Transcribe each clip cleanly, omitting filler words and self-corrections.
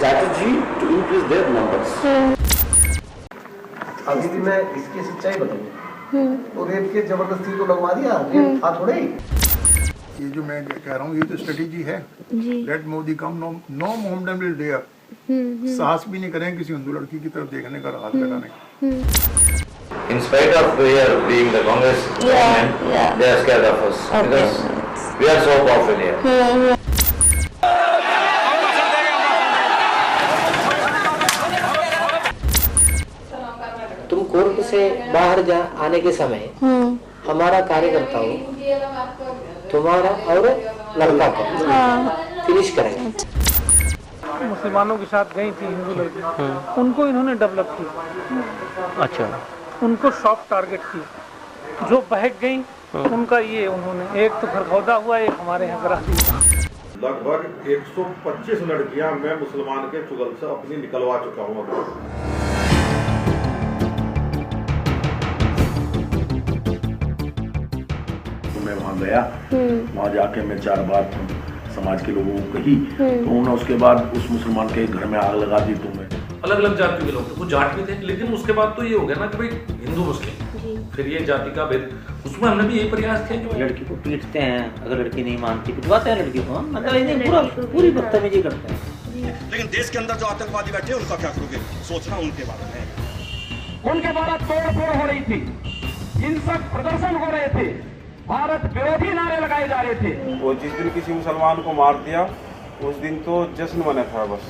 strategy to increase their numbers. अभी भी मैं इसकी सच्चाई बताऊं तो रेप के जबरदस्ती को लगवा दिया, रेप था थोड़े ही। ये जो मैं कह रहा हूँ ये तो स्ट्रेटेजी है। Let Modi come, no Mohammedan will dare. साहस भी नहीं करें किसी हिंदू लड़की की तरफ देखने का, हाथ लगाने का। In spite of we are being the Congress government, they are scared of us because we are so powerful here. तुम कोर्ट से बाहर आने के समय हमारा कार्यकर्ता हो, तुम्हारा और लड़का का फिनिश करेंगे। मुसलमानों के साथ गई थी हिंदू लड़की, उनको इन्होंने डेवलप किया। अच्छा, उनको सॉफ्ट टारगेट किया। जो बहक गई उनका ये उन्होंने एक तो खरखौदा हुआ, एक हमारे यहाँ करा दिया। लगभग 125 लड़कियां मैं मुसलमान के चुगल से अपनी निकलवा चुका हूँ। मैं वहाँ गया, वहाँ जाके मैं 4 बार समाज के लोगों को कही, तो उन्होंने उसके बाद उस मुसलमान के घर में आग लगा दी। तो मैं अलग अलग जाति के लोग थे, कुछ जाट भी थे, लेकिन उसके बाद तो ये हो गया ना कि भाई हिंदू मुस्लिम, फिर ये जाति का भेद। उसमें हमने भी यही प्रयास किया कि लड़की को पीटते हैं, अगर लड़की नहीं मानती पिटवाते हैं लड़की को, मतलब पूरी बदतमीजी करते हैं। लेकिन देश के अंदर जो आतंकवादी बैठे हैं उनका क्या करोगे, सोचना उनके बारे में। उनके द्वारा तोड़फोड़ हो रही थी, हिंसक प्रदर्शन हो रहे थे, भारत विरोधी नारे लगाए जा रहे थे। वो जिस दिन किसी मुसलमान को मार दिया उस दिन तो जश्न मना था बस।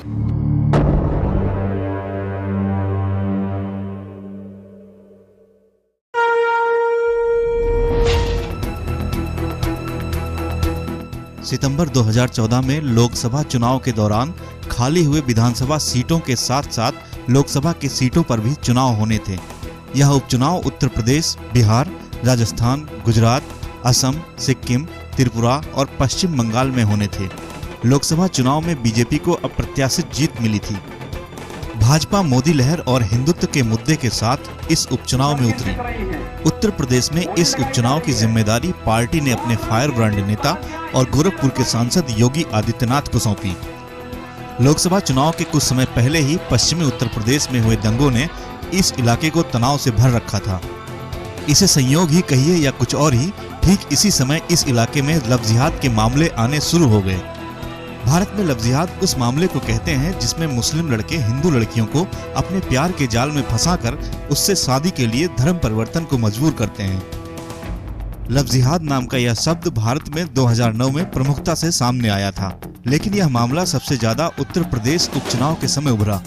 सितंबर 2014 में लोकसभा चुनाव के दौरान खाली हुए विधानसभा सीटों के साथ साथ लोकसभा की सीटों पर भी चुनाव होने थे। यह उपचुनाव उत्तर प्रदेश, बिहार, राजस्थान, गुजरात, असम, सिक्किम, त्रिपुरा और पश्चिम बंगाल में होने थे। लोकसभा चुनाव में बीजेपी को अप्रत्याशित जीत मिली थी। भाजपा मोदी लहर और हिंदुत्व के मुद्दे के साथ इस उपचुनाव में उतरी। उत्तर प्रदेश में इस उपचुनाव की जिम्मेदारी पार्टी ने अपने फायर ब्रांड नेता और गोरखपुर के सांसद योगी आदित्यनाथ को सौंपी। लोकसभा चुनाव के कुछ समय पहले ही पश्चिमी उत्तर प्रदेश में हुए दंगों ने इस इलाके को तनाव से भर रखा था। इसे संयोग ही कहिए या कुछ और ही, ठीक इसी समय इस इलाके में लव-जिहाद के मामले आने शुरू हो गए। भारत में लव-जिहाद उस मामले को कहते हैं जिसमें मुस्लिम लड़के हिंदू लड़कियों को अपने प्यार के जाल में फंसाकर उससे शादी के लिए धर्म परिवर्तन को मजबूर करते हैं। लव-जिहाद नाम का यह शब्द भारत में 2009 में प्रमुखता से सामने आया था, लेकिन यह मामला सबसे ज्यादा उत्तर प्रदेश उपचुनाव के समय उभरा।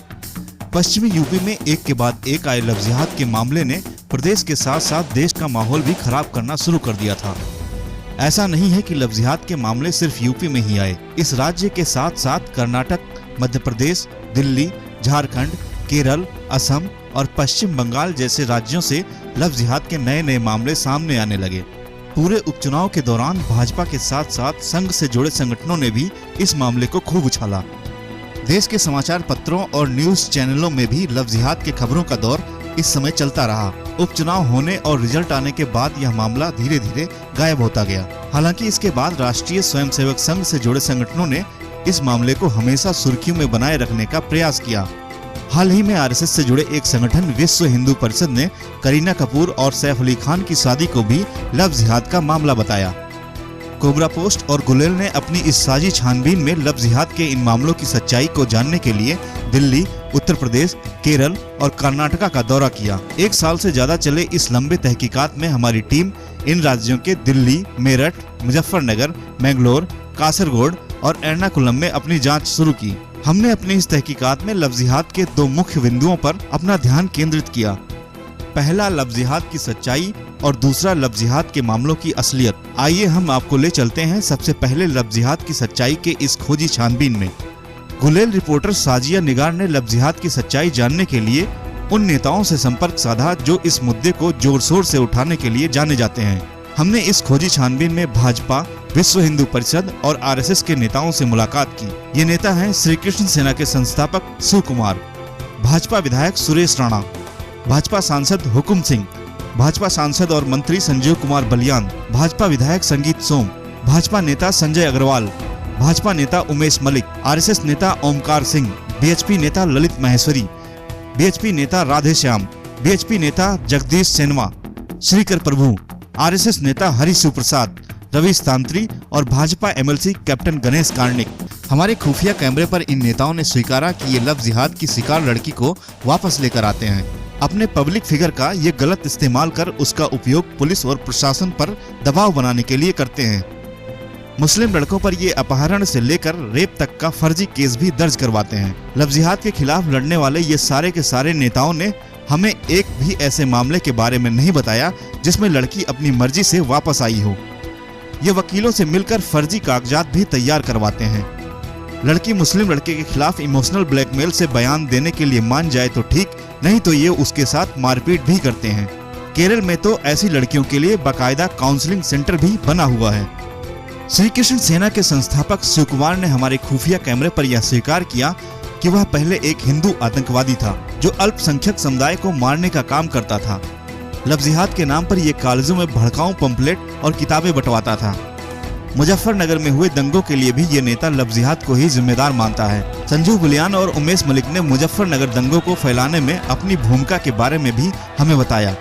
पश्चिमी यूपी में एक के बाद एक आए लव-जिहाद के मामले ने प्रदेश के साथ साथ देश का माहौल भी खराब करना शुरू कर दिया था। ऐसा नहीं है कि लव-जिहाद के मामले सिर्फ यूपी में ही आए। इस राज्य के साथ साथ कर्नाटक, मध्य प्रदेश, दिल्ली, झारखंड, केरल, असम और पश्चिम बंगाल जैसे राज्यों से लव-जिहाद के नए नए मामले सामने आने लगे। पूरे उपचुनाव के दौरान भाजपा के साथ साथ संघ से जुड़े संगठनों ने भी इस मामले को खूब उछाला। देश के समाचार पत्रों और न्यूज चैनलों में भी लव-जिहाद की खबरों का दौर इस समय चलता रहा। उपचुनाव होने और रिजल्ट आने के बाद यह मामला धीरे धीरे गायब होता गया। हालांकि इसके बाद राष्ट्रीय स्वयंसेवक संघ से जुड़े संगठनों ने इस मामले को हमेशा सुर्खियों में बनाए रखने का प्रयास किया। हाल ही में आरएसएस से जुड़े एक संगठन विश्व हिंदू परिषद ने करीना कपूर और सैफ अली खान की शादी को भी लव-जिहाद का मामला बताया। कोबरा पोस्ट और गुलेल ने अपनी इस साजी छानबीन में लव-जिहाद के इन मामलों की सच्चाई को जानने के लिए दिल्ली, उत्तर प्रदेश, केरल और कर्नाटका का दौरा किया। 1 साल से ज्यादा चले इस लंबे तहकीकात में हमारी टीम इन राज्यों के दिल्ली, मेरठ, मुजफ्फरनगर, मैंगलोर, कासरगोड और एर्नाकुलम में अपनी जांच शुरू की। हमने अपनी इस तहकीकात में लव-जिहाद के 2 मुख्य बिंदुओं पर अपना ध्यान केंद्रित किया। पहला लव-जिहाद की सच्चाई और दूसरा लव-जिहाद के मामलों की असलियत। आइए हम आपको ले चलते हैं सबसे पहले लव-जिहाद की सच्चाई के इस खोजी छानबीन में। गुलेल रिपोर्टर साजिया निगार ने लव-जिहाद की सच्चाई जानने के लिए उन नेताओं से संपर्क साधा जो इस मुद्दे को जोर शोर से उठाने के लिए जाने जाते हैं। हमने इस खोजी छानबीन में भाजपा, विश्व हिंदू परिषद और आरएसएस के नेताओं से मुलाकात की। ये नेता हैं श्री कृष्ण सेना के संस्थापक शिव कुमार, भाजपा विधायक सुरेश राणा, भाजपा सांसद हुकुम सिंह, भाजपा सांसद और मंत्री संजीव कुमार बलियान, भाजपा विधायक संगीत सोम, भाजपा नेता संजय अग्रवाल, भाजपा नेता उमेश मलिक, आरएसएस नेता ओमकार सिंह, बीएचपी नेता ललित माहेश्वरी, बीएचपी नेता राधेश्याम, बीएचपी नेता जगदीश सेनवा, श्रीकर प्रभु, आरएसएस नेता हरि शिव प्रसाद, रवीश तांत्री और भाजपा एमएलसी कैप्टन गणेश कार्णिक। हमारे खुफिया कैमरे पर इन नेताओं ने स्वीकारा कि ये लव जिहाद की शिकार लड़की को वापस लेकर आते हैं। अपने पब्लिक फिगर का ये गलत इस्तेमाल कर उसका उपयोग पुलिस और प्रशासन पर दबाव बनाने के लिए करते हैं। मुस्लिम लड़कों पर ये अपहरण से लेकर रेप तक का फर्जी केस भी दर्ज करवाते हैं। लव जिहाद के खिलाफ लड़ने वाले ये सारे के सारे नेताओं ने हमें एक भी ऐसे मामले के बारे में नहीं बताया जिसमें लड़की अपनी मर्जी से वापस आई हो। ये वकीलों से मिलकर फर्जी कागजात भी तैयार करवाते हैं। लड़की मुस्लिम लड़के के खिलाफ इमोशनल ब्लैकमेल से बयान देने के लिए मान जाए तो ठीक, नहीं तो ये उसके साथ मारपीट भी करते हैं। केरल में तो ऐसी लड़कियों के लिए बाकायदा काउंसलिंग सेंटर भी बना हुआ है। श्री कृष्ण सेना के संस्थापक शिव कुमार ने हमारे खुफिया कैमरे पर यह स्वीकार किया कि वह पहले एक हिंदू आतंकवादी था जो अल्पसंख्यक समुदाय को मारने का काम करता था। लव जिहाद के नाम पर ये कॉलेजों में भड़काऊ पंपलेट और किताबें बंटवाता था। मुजफ्फरनगर में हुए दंगों के लिए भी ये नेता लव जिहाद को ही जिम्मेदार मानता है। संजू गुलियान और उमेश मलिक ने मुजफ्फरनगर दंगों को फैलाने में अपनी भूमिका के बारे में भी हमें बताया।